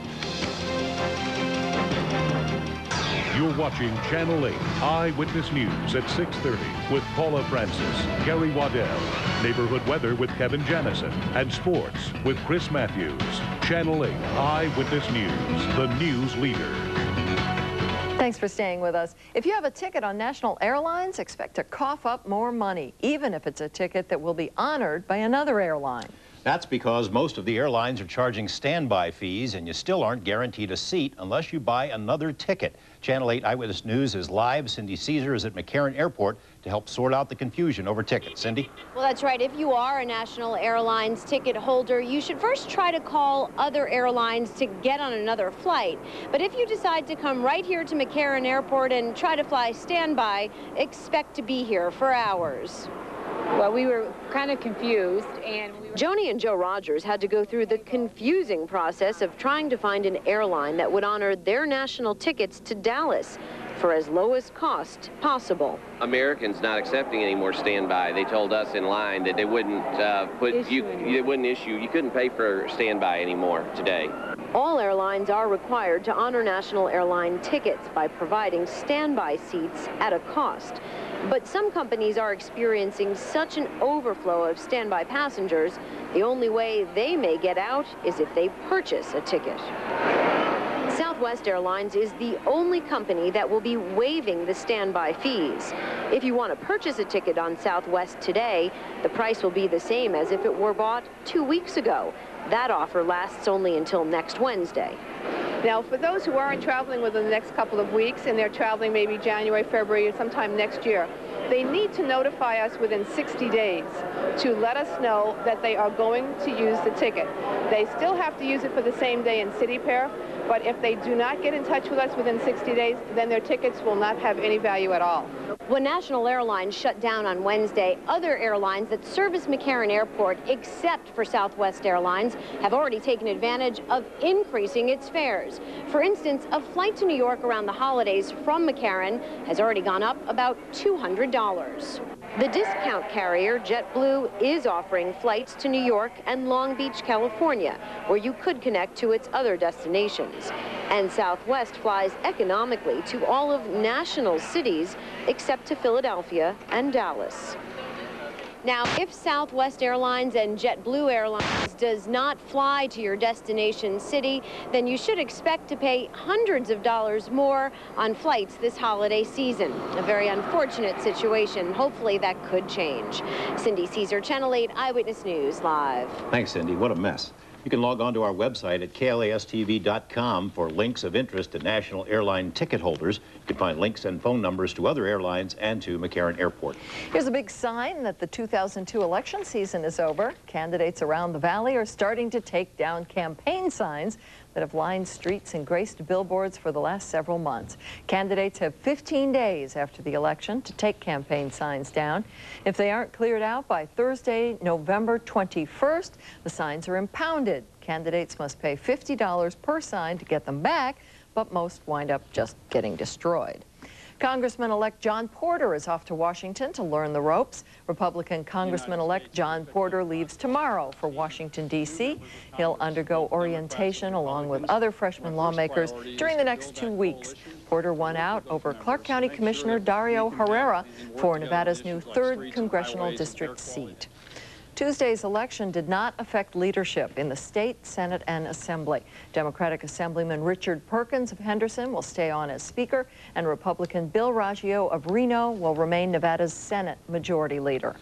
You're watching Channel 8 Eyewitness News at 6:30 with Paula Francis, Gary Waddell, Neighborhood Weather with Kevin Janison, and Sports with Chris Matthews. Channel 8 Eyewitness News, the news leader. Thanks for staying with us. If you have a ticket on national airlines, expect to cough up more money, even if it's a ticket that will be honored by another airline. That's because most of the airlines are charging standby fees, and you still aren't guaranteed a seat unless you buy another ticket. Channel 8 Eyewitness News is live. Cindy Caesar is at McCarran Airport to help sort out the confusion over tickets. Cindy? Well, that's right. If you are a National Airlines ticket holder, you should first try to call other airlines to get on another flight. But if you decide to come right here to McCarran Airport and try to fly standby, expect to be here for hours. Well, we were kind of confused, and Joni and Joe Rogers had to go through the confusing process of trying to find an airline that would honor their national tickets to Dallas for as low as cost possible. Americans not accepting any more standby. They told us in line that they wouldn't you couldn't pay for standby anymore today. All airlines are required to honor national airline tickets by providing standby seats at a cost. But some companies are experiencing such an overflow of standby passengers, the only way they may get out is if they purchase a ticket. Southwest Airlines is the only company that will be waiving the standby fees. If you want to purchase a ticket on Southwest today, the price will be the same as if it were bought 2 weeks ago. That offer lasts only until next Wednesday. Now, for those who aren't traveling within the next couple of weeks and they're traveling maybe January, February, or sometime next year, they need to notify us within 60 days to let us know that they are going to use the ticket. They still have to use it for the same day in city pair, but if they do not get in touch with us within 60 days, then their tickets will not have any value at all. When National Airlines shut down on Wednesday, other airlines that service McCarran Airport, except for Southwest Airlines, have already taken advantage of increasing its fares. For instance, a flight to New York around the holidays from McCarran has already gone up about $200. The discount carrier, JetBlue, is offering flights to New York and Long Beach, California, where you could connect to its other destinations. And Southwest flies economically to all of national cities except to Philadelphia and Dallas. Now, if Southwest Airlines and JetBlue Airlines does not fly to your destination city, then you should expect to pay hundreds of dollars more on flights this holiday season. A very unfortunate situation. Hopefully that could change. Cindy Caesar, Channel 8 Eyewitness News, live. Thanks, Cindy. What a mess. You can log on to our website at KLASTV.com for links of interest to national airline ticket holders. You can find links and phone numbers to other airlines and to McCarran Airport. Here's a big sign that the 2002 election season is over. Candidates around the valley are starting to take down campaign signs that have lined streets and graced billboards for the last several months. Candidates have 15 days after the election to take campaign signs down. If they aren't cleared out by Thursday, November 21st, the signs are impounded. Candidates must pay $50 per sign to get them back, but most wind up just getting destroyed. Congressman-elect John Porter is off to Washington to learn the ropes. Republican Congressman-elect John Porter leaves tomorrow for Washington, D.C. He'll undergo orientation along with other freshman lawmakers during the next 2 weeks. Porter won out over Clark County Commissioner Dario Herrera for Nevada's new 3rd congressional district seat. Tuesday's election did not affect leadership in the state, Senate, and Assembly. Democratic Assemblyman Richard Perkins of Henderson will stay on as Speaker, and Republican Bill Raggio of Reno will remain Nevada's Senate Majority Leader.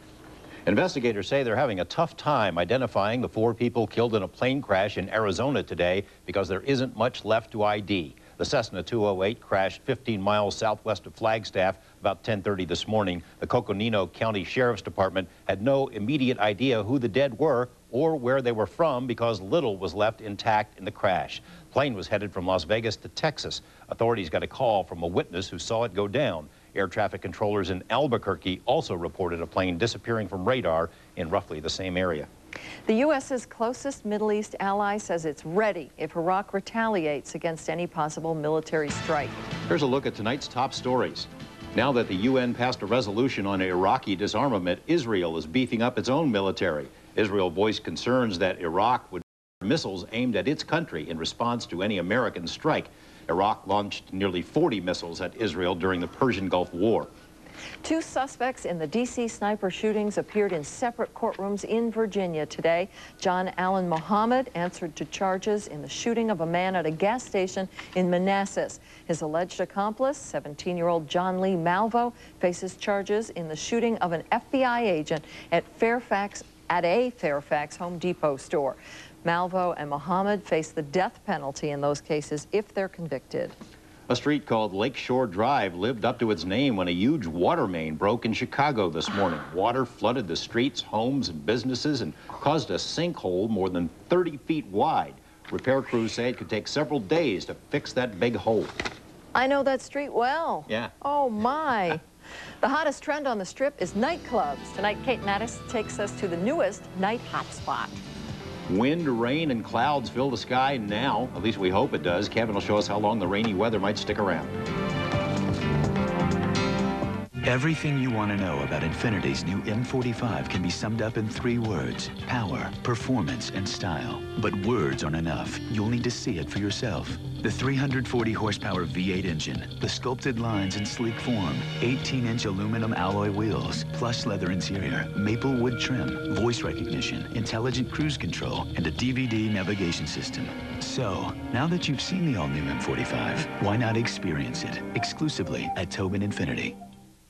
Investigators say they're having a tough time identifying the 4 people killed in a plane crash in Arizona today because there isn't much left to ID. The Cessna 208 crashed 15 miles southwest of Flagstaff about 10:30 this morning. The Coconino County Sheriff's Department had no immediate idea who the dead were or where they were from because little was left intact in the crash. The plane was headed from Las Vegas to Texas. Authorities got a call from a witness who saw it go down. Air traffic controllers in Albuquerque also reported a plane disappearing from radar in roughly the same area. The U.S.'s closest Middle East ally says it's ready if Iraq retaliates against any possible military strike. Here's a look at tonight's top stories. Now that the UN passed a resolution on Iraqi disarmament, Israel is beefing up its own military. Israel voiced concerns that Iraq would missiles aimed at its country in response to any American strike. Iraq launched nearly 40 missiles at Israel during the Persian Gulf War. 2 suspects in the D.C. sniper shootings appeared in separate courtrooms in Virginia today. John Allen Muhammad answered to charges in the shooting of a man at a gas station in Manassas. His alleged accomplice, 17-year-old John Lee Malvo, faces charges in the shooting of an FBI agent at a Fairfax Home Depot store. Malvo and Muhammad face the death penalty in those cases if they're convicted. A street called Lakeshore Drive lived up to its name when a huge water main broke in Chicago this morning. Water flooded the streets, homes, and businesses and caused a sinkhole more than 30 feet wide. Repair crews say it could take several days to fix that big hole. I know that street well. Yeah. Oh, my. The hottest trend on the Strip is nightclubs. Tonight, Kate Mattis takes us to the newest night hotspot. Wind, rain, and clouds fill the sky now. At least we hope it does. Kevin will show us how long the rainy weather might stick around. Everything you want to know about Infinity's new M45 can be summed up in 3 words: power, performance, and style. But words aren't enough. You'll need to see it for yourself. The 340 horsepower V8 engine, the sculpted lines and sleek form, 18-inch aluminum alloy wheels, plush leather interior, maple wood trim, voice recognition, intelligent cruise control, and a DVD navigation system. So, now that you've seen the all-new M45, why not experience it exclusively at Tobin Infinity?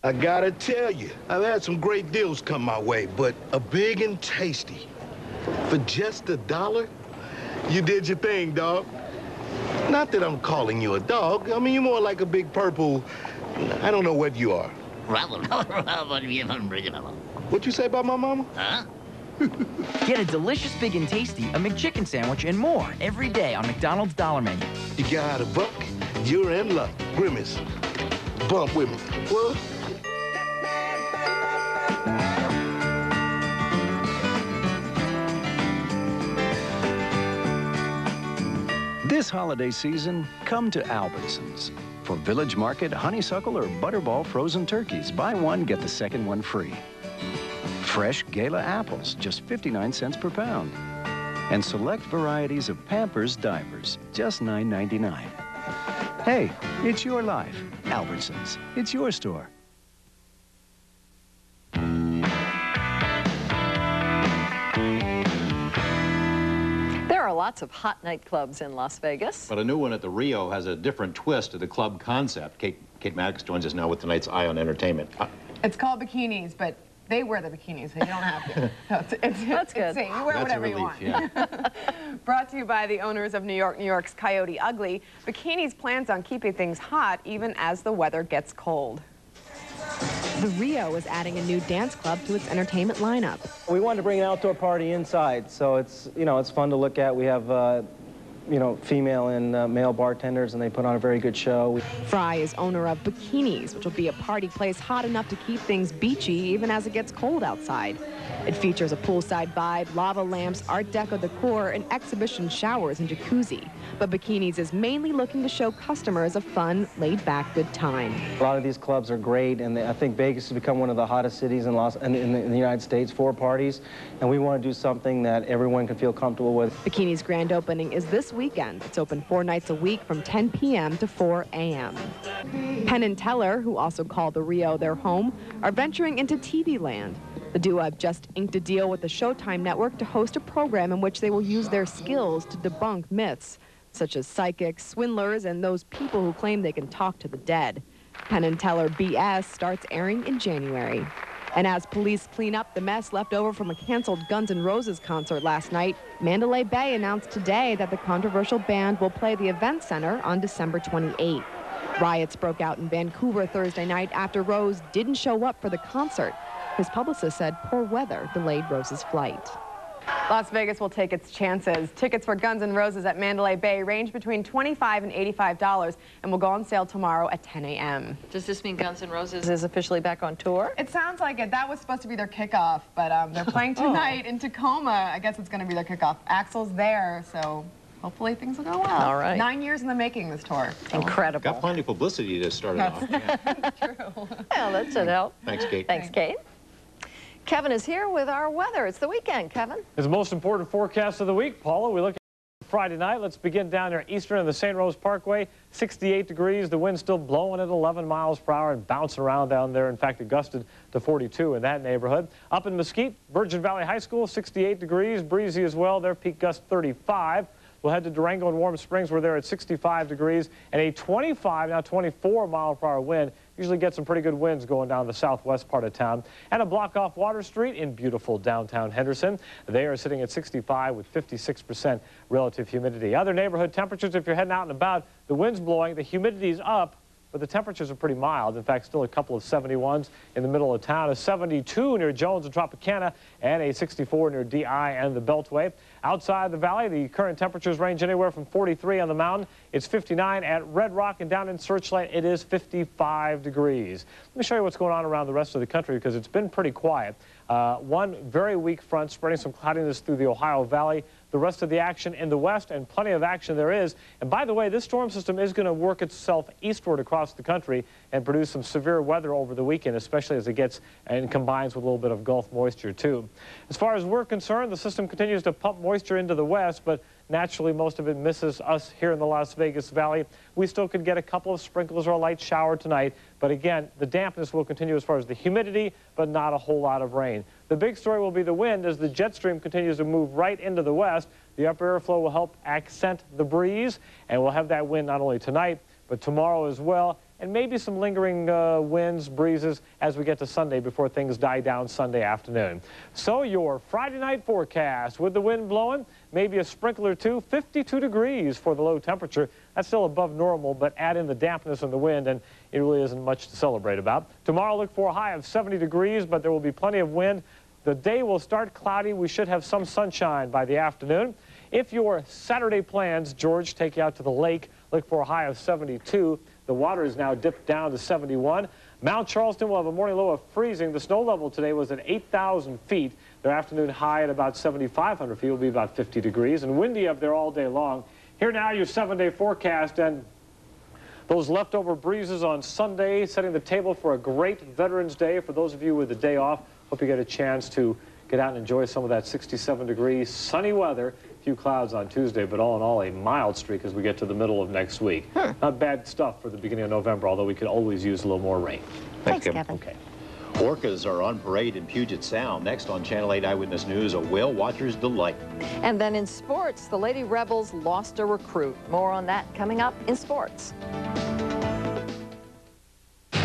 I gotta tell you, I've had some great deals come my way, but a big and tasty. For just $1, you did your thing, dog. Not that I'm calling you a dog. I mean, you're more like a big purple, I don't know what you are. What you say about my mama? Huh? Get a delicious Big and Tasty, a McChicken sandwich, and more every day on McDonald's Dollar Menu. You got a buck, you're in luck. Grimace, bump with me. What? This holiday season, come to Albertsons. For Village Market, honeysuckle or butterball frozen turkeys, buy one, get the second one free. Fresh Gala apples, just 59 cents per pound. And select varieties of Pampers diapers, just $9.99. Hey, it's your life. Albertsons, it's your store. There are lots of hot nightclubs in Las Vegas. But a new one at the Rio has a different twist to the club concept. Kate Maddox joins us now with tonight's Eye on Entertainment. It's called bikinis, but they wear the bikinis, so you don't have to. So That's good. It's safe. You wear whatever you want. Yeah. Brought to you by the owners of New York's Coyote Ugly. Bikinis plans on keeping things hot even as the weather gets cold. The Rio is adding a new dance club to its entertainment lineup. We wanted to bring an outdoor party inside, so it's, it's fun to look at. We have, female and male bartenders, and they put on a very good show. Fry is owner of Bikinis, which will be a party place hot enough to keep things beachy even as it gets cold outside. It features a poolside vibe, lava lamps, Art Deco decor, and exhibition showers and jacuzzi. But Bikinis is mainly looking to show customers a fun, laid-back good time. A lot of these clubs are great, and I think Vegas has become one of the hottest cities in the United States for parties, and we want to do something that everyone can feel comfortable with. Bikini's grand opening is this weekend. It's open 4 nights a week from 10 p.m. to 4 a.m. Penn and Teller, who also call the Rio their home, are venturing into TV land. The duo have just inked a deal with the Showtime network to host a program in which they will use their skills to debunk myths, such as psychics, swindlers, and those people who claim they can talk to the dead. Penn and Teller BS starts airing in January. And as police clean up the mess left over from a canceled Guns N' Roses concert last night, Mandalay Bay announced today that the controversial band will play the Event Center on December 28th. Riots broke out in Vancouver Thursday night after Rose didn't show up for the concert. His publicist said poor weather delayed Rose's flight. Las Vegas will take its chances. Tickets for Guns N' Roses at Mandalay Bay range between $25 and $85 and will go on sale tomorrow at 10 a.m. Does this mean Guns N' Roses is officially back on tour? It sounds like it. That was supposed to be their kickoff, but they're playing tonight in Tacoma. I guess it's going to be their kickoff. Axl's there, so hopefully things will go well. All right. 9 years in the making, this tour. Incredible. Got plenty of publicity to start it off. Yeah. True. Well, that should help. Thanks, Kate. Thanks, Kate. Kevin is here with our weather. It's the weekend, Kevin. It's the most important forecast of the week, Paula. We look Friday night, let's begin down there eastern of the St. Rose Parkway. 68 degrees, the wind still blowing at 11 miles per hour and bouncing around down there. In fact, it gusted to 42 in that neighborhood. Up in Mesquite, Virgin Valley High School, 68 degrees, breezy as well. Their peak gust 35. We'll head to Durango and Warm Springs. We're there at 65 degrees and a 25, now 24 mile per hour wind. Usually get some pretty good winds going down the southwest part of town. And a block off Water Street in beautiful downtown Henderson. They are sitting at 65 with 56% relative humidity. Other neighborhood temperatures, if you're heading out and about, the wind's blowing, the humidity's up, but the temperatures are pretty mild. In fact, still a couple of 71s in the middle of town. A 72 near Jones and Tropicana, and a 64 near DI and the Beltway. Outside the valley, the current temperatures range anywhere from 43 on the mountain. It's 59 at Red Rock, and down in Searchlight, it is 55 degrees. Let me show you what's going on around the rest of the country, because it's been pretty quiet. One very weak front spreading some cloudiness through the Ohio Valley. The rest of the action in the west, and plenty of action there is. And by the way, this storm system is going to work itself eastward across the country and produce some severe weather over the weekend, especially as it gets and combines with a little bit of Gulf moisture too. As far as we're concerned, the system continues to pump moisture into the west, but naturally most of it misses us here in the Las Vegas Valley. We still could get a couple of sprinkles or a light shower tonight, but again, the dampness will continue as far as the humidity, but not a whole lot of rain. The big story will be the wind as the jet stream continues to move right into the west. The upper airflow will help accent the breeze, and we'll have that wind not only tonight, but tomorrow as well, and maybe some lingering winds, breezes as we get to Sunday before things die down Sunday afternoon. So your Friday night forecast with the wind blowing, maybe a sprinkle or two, 52 degrees for the low temperature. That's still above normal, but add in the dampness and the wind, and it really isn't much to celebrate about. Tomorrow, look for a high of 70 degrees, but there will be plenty of wind. The day will start cloudy. We should have some sunshine by the afternoon. If your Saturday plans, George, take you out to the lake, look for a high of 72. The water is now dipped down to 71. Mount Charleston will have a morning low of freezing. The snow level today was at 8,000 feet. Their afternoon high at about 7,500 feet will be about 50 degrees, and windy up there all day long. Here now your 7-day forecast, and those leftover breezes on Sunday, setting the table for a great Veterans Day. For those of you with the day off, hope you get a chance to get out and enjoy some of that 67-degree sunny weather. A few clouds on Tuesday, but all in all, a mild streak as we get to the middle of next week. Not bad stuff for the beginning of November, although we could always use a little more rain. Thanks, Kevin. Okay. Orcas are on parade in Puget Sound. Next on Channel 8 Eyewitness News, a whale watcher's delight. And then in sports, the Lady Rebels lost a recruit. More on that coming up in sports.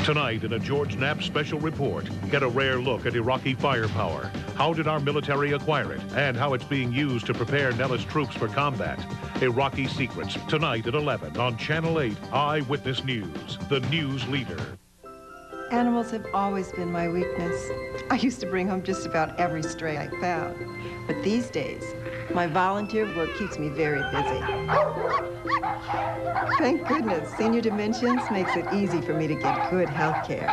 Tonight in a George Knapp special report, get a rare look at Iraqi firepower. How did our military acquire it, and how it's being used to prepare Nellis troops for combat? Iraqi Secrets, tonight at 11 on Channel 8 Eyewitness News, the news leader. Animals have always been my weakness. I used to bring home just about every stray I found. But these days, my volunteer work keeps me very busy. Thank goodness, Senior Dimensions makes it easy for me to get good health care.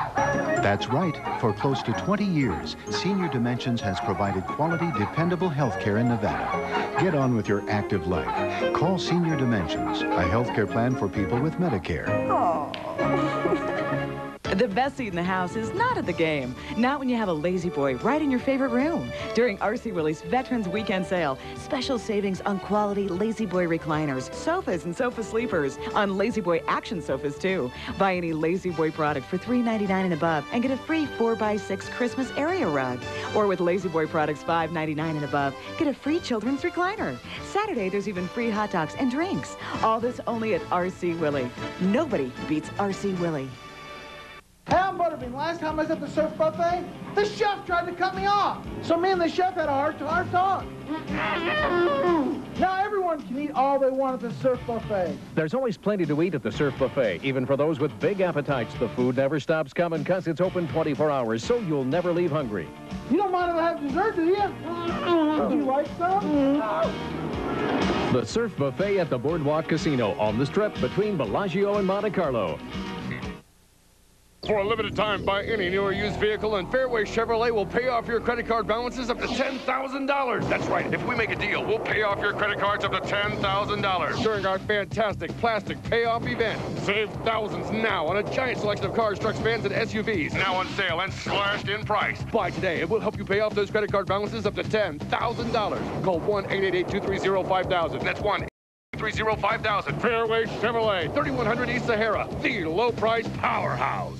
That's right. For close to 20 years, Senior Dimensions has provided quality, dependable health care in Nevada. Get on with your active life. Call Senior Dimensions, a health care plan for people with Medicare. Oh. The best seat in the house is not at the game. Not when you have a Lazy Boy right in your favorite room. During R.C. Willey's Veterans Weekend Sale, special savings on quality Lazy Boy recliners, sofas, and sofa sleepers. On Lazy Boy action sofas, too. Buy any Lazy Boy product for $3.99 and above and get a free 4x6 Christmas area rug. Or with Lazy Boy products $5.99 and above, get a free children's recliner. Saturday, there's even free hot dogs and drinks. All this only at R.C. Willey. Nobody beats R.C. Willey. Hey, I'm Butterbean. Last time I was at the surf buffet, the chef tried to cut me off. So me and the chef had a hard talk. Now everyone can eat all they want at the surf buffet. There's always plenty to eat at the surf buffet. Even for those with big appetites, the food never stops coming because it's open 24 hours, so you'll never leave hungry. You don't mind if I have dessert, do you? Do you like some? The surf buffet at the Boardwalk Casino on the Strip between Bellagio and Monte Carlo. For a limited time, buy any new or used vehicle, and Fairway Chevrolet will pay off your credit card balances up to $10,000. That's right. If we make a deal, we'll pay off your credit cards up to $10,000 during our fantastic plastic payoff event. Save thousands now on a giant selection of cars, trucks, vans, and SUVs. Now on sale and slashed in price. Buy today, and we'll help you pay off those credit card balances up to $10,000. Call 1-888-230-5000. That's 1 730-5000. Fairway Chevrolet, 3100 East Sahara, the low-price powerhouse.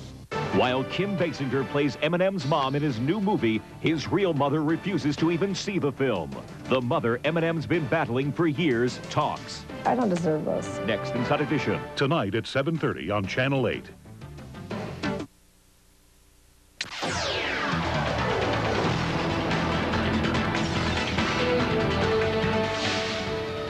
While Kim Basinger plays Eminem's mom in his new movie, his real mother refuses to even see the film. The mother Eminem's been battling for years talks. I don't deserve this. Next Inside Edition. Tonight at 7:30 on Channel 8.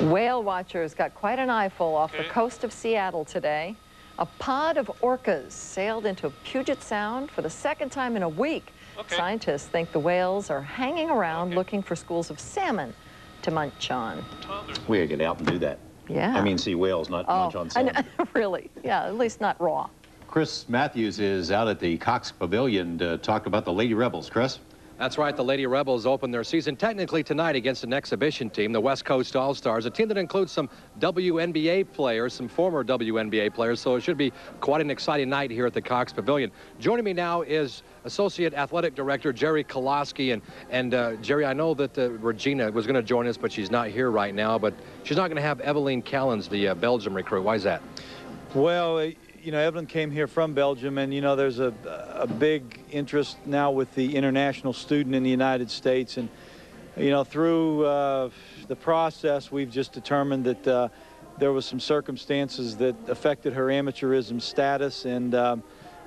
Whale watchers got quite an eyeful off the coast of Seattle today. A pod of orcas sailed into Puget Sound for the second time in a week. Scientists think the whales are hanging around looking for schools of salmon to munch on. We gotta get out and do that. Yeah. I mean, see whales, not munch on salmon. Really? Yeah, at least not raw. Chris Matthews is out at the Cox Pavilion to talk about the Lady Rebels. Chris? That's right. The Lady Rebels open their season technically tonight against an exhibition team, the West Coast All-Stars, a team that includes some WNBA players, some former WNBA players, so it should be quite an exciting night here at the Cox Pavilion. Joining me now is Associate Athletic Director Jerry Kolaski. And Jerry, I know that Regina was going to join us, but she's not here right now, but she's not going to have Eveline Callens, the Belgium recruit. Why is that? Well, you know, Evelyn came here from Belgium, and, you know, there's a big interest now with the international student in the United States. And, you know, through the process, we've just determined that there was some circumstances that affected her amateurism status. And,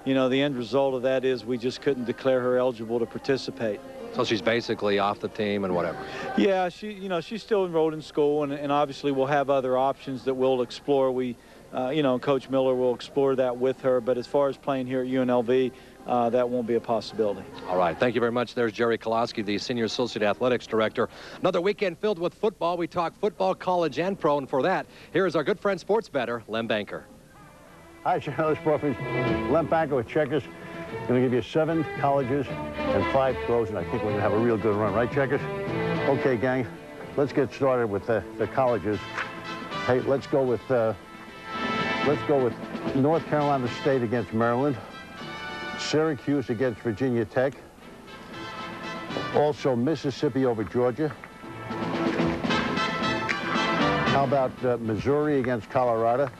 you know, the end result of that is we just couldn't declare her eligible to participate. So she's basically off the team and whatever. Yeah, you know, she's still enrolled in school, and obviously we'll have other options that we'll explore. You know, Coach Miller will explore that with her, but as far as playing here at UNLV, that won't be a possibility. All right, thank you very much. There's Jerry Kolaski, the Senior Associate Athletics Director. Another weekend filled with football. We talk football, college, and pro, and for that, here is our good friend, sports bettor, Lem Banker. Hi, Channel Sport. Lem Banker with Checkers. Going to give you 7 colleges and 5 pros, and I think we're going to have a real good run, right, Checkers? Okay, gang, let's get started with the colleges. Hey, let's go with North Carolina State against Maryland, Syracuse against Virginia Tech, also Mississippi over Georgia. How about Missouri against Colorado,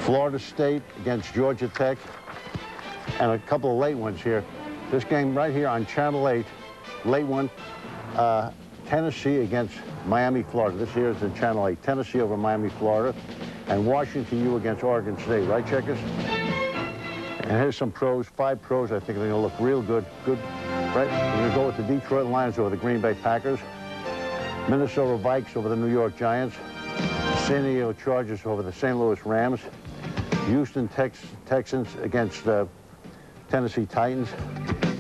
Florida State against Georgia Tech, and a couple of late ones here. This game right here on Channel 8, late one, Tennessee against Miami, Florida. This here is in Channel 8. Tennessee over Miami, Florida. And Washington U against Oregon State. Right, Checkers? And here's some pros. 5 pros. I think they're going to look real good. Good. Right? We're going to go with the Detroit Lions over the Green Bay Packers. Minnesota Vikes over the New York Giants. San Diego Chargers over the St. Louis Rams. Houston Texans against Tennessee Titans.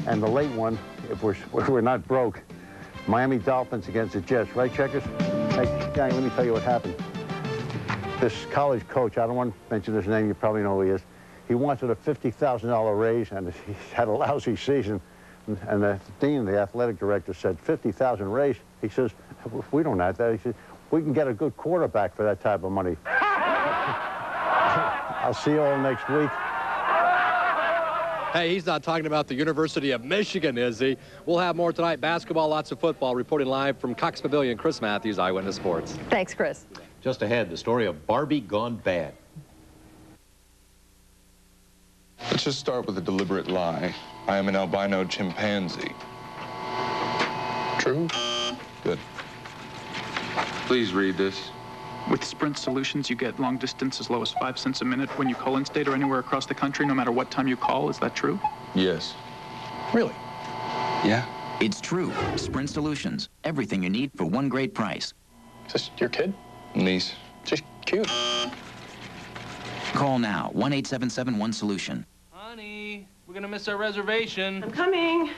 And the late one, if we're not broke, Miami Dolphins against the Jets. Right, Checkers? Hey, gang, let me tell you what happened. This college coach, I don't want to mention his name, you probably know who he is. He wanted a $50,000 raise, and he had a lousy season. And the dean, the athletic director, said, $50,000 raise? He says, we don't have that. He said, we can get a good quarterback for that type of money. I'll see you all next week. Hey, he's not talking about the University of Michigan, is he? We'll have more tonight. Basketball, lots of football. Reporting live from Cox Pavilion, Chris Matthews, Eyewitness Sports. Thanks, Chris. Just ahead, the story of Barbie gone bad. Let's just start with a deliberate lie. I am an albino chimpanzee. True? Good. Please read this. With Sprint Solutions, you get long distance as low as 5 cents a minute when you call in-state or anywhere across the country, no matter what time you call. Is that true? Yes. Really? Yeah. It's true. Sprint Solutions. Everything you need for one great price. Is this your kid? Niece. Just cute. Call now. 1-877-1-SOLUTION. Honey, we're gonna miss our reservation. I'm coming.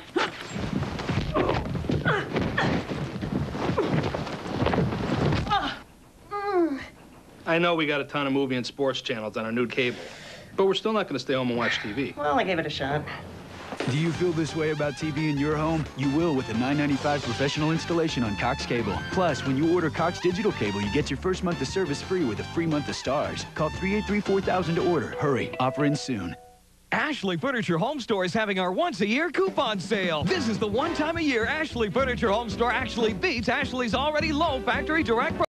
I know we got a ton of movie and sports channels on our new cable, but we're still not gonna stay home and watch TV. Well, I gave it a shot. Do you feel this way about TV in your home? You will with a $9.95 professional installation on Cox Cable. Plus, when you order Cox Digital Cable, you get your first month of service free with a free month of Stars. Call 383-4000 to order. Hurry, offer ends soon. Ashley Furniture Home Store is having our once-a-year coupon sale. This is the one time a year Ashley Furniture Home Store actually beats Ashley's already low factory direct price.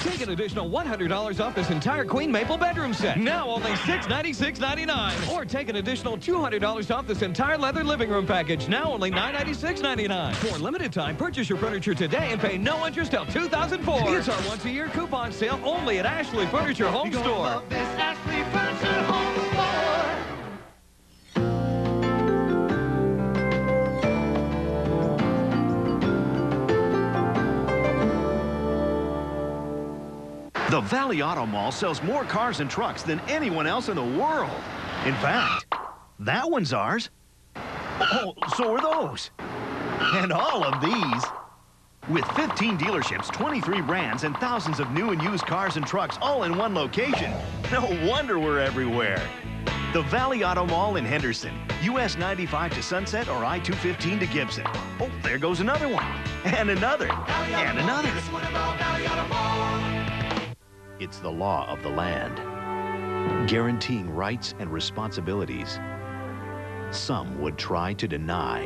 Take an additional $100 off this entire Queen Maple bedroom set. Now only $696.99. Or take an additional $200 off this entire leather living room package. Now only $996.99. For limited time, purchase your furniture today and pay no interest till 2004. It's our once-a-year coupon sale only at Ashley Furniture Home Store. Ashley Furniture Home Store. The Valley Auto Mall sells more cars and trucks than anyone else in the world. In fact, that one's ours. Oh, so are those. And all of these. With 15 dealerships, 23 brands, and thousands of new and used cars and trucks all in one location. No wonder we're everywhere. The Valley Auto Mall in Henderson, US 95 to Sunset or I-215 to Gibson. Oh, there goes another one. And another. And another. It's the law of the land, guaranteeing rights and responsibilities. Some would try to deny.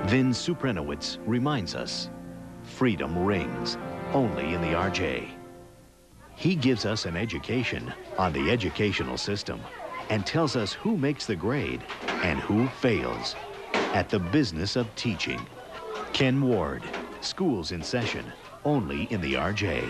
Vin Suprenowitz reminds us, freedom rings only in the RJ. He gives us an education on the educational system and tells us who makes the grade and who fails at the business of teaching. Ken Ward, Schools in Session, only in the RJ.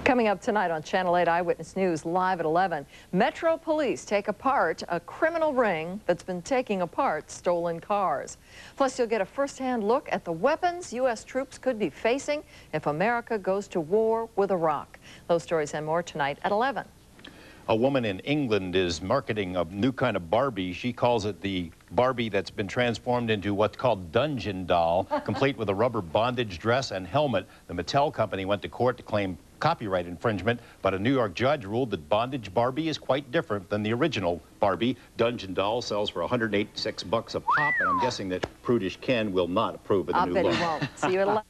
Coming up tonight on Channel 8 Eyewitness News, live at 11, Metro Police take apart a criminal ring that's been taking apart stolen cars. Plus, you'll get a first-hand look at the weapons U.S. troops could be facing if America goes to war with Iraq. Those stories and more tonight at 11. A woman in England is marketing a new kind of Barbie. She calls it the Barbie that's been transformed into what's called Dungeon Doll, complete with a rubber bondage dress and helmet. The Mattel company went to court to claim copyright infringement, but a New York judge ruled that bondage Barbie is quite different than the original Barbie. Dungeon Doll sells for $186 a pop, and I'm guessing that prudish Ken will not approve of the new look. I bet he won't. See you at 11.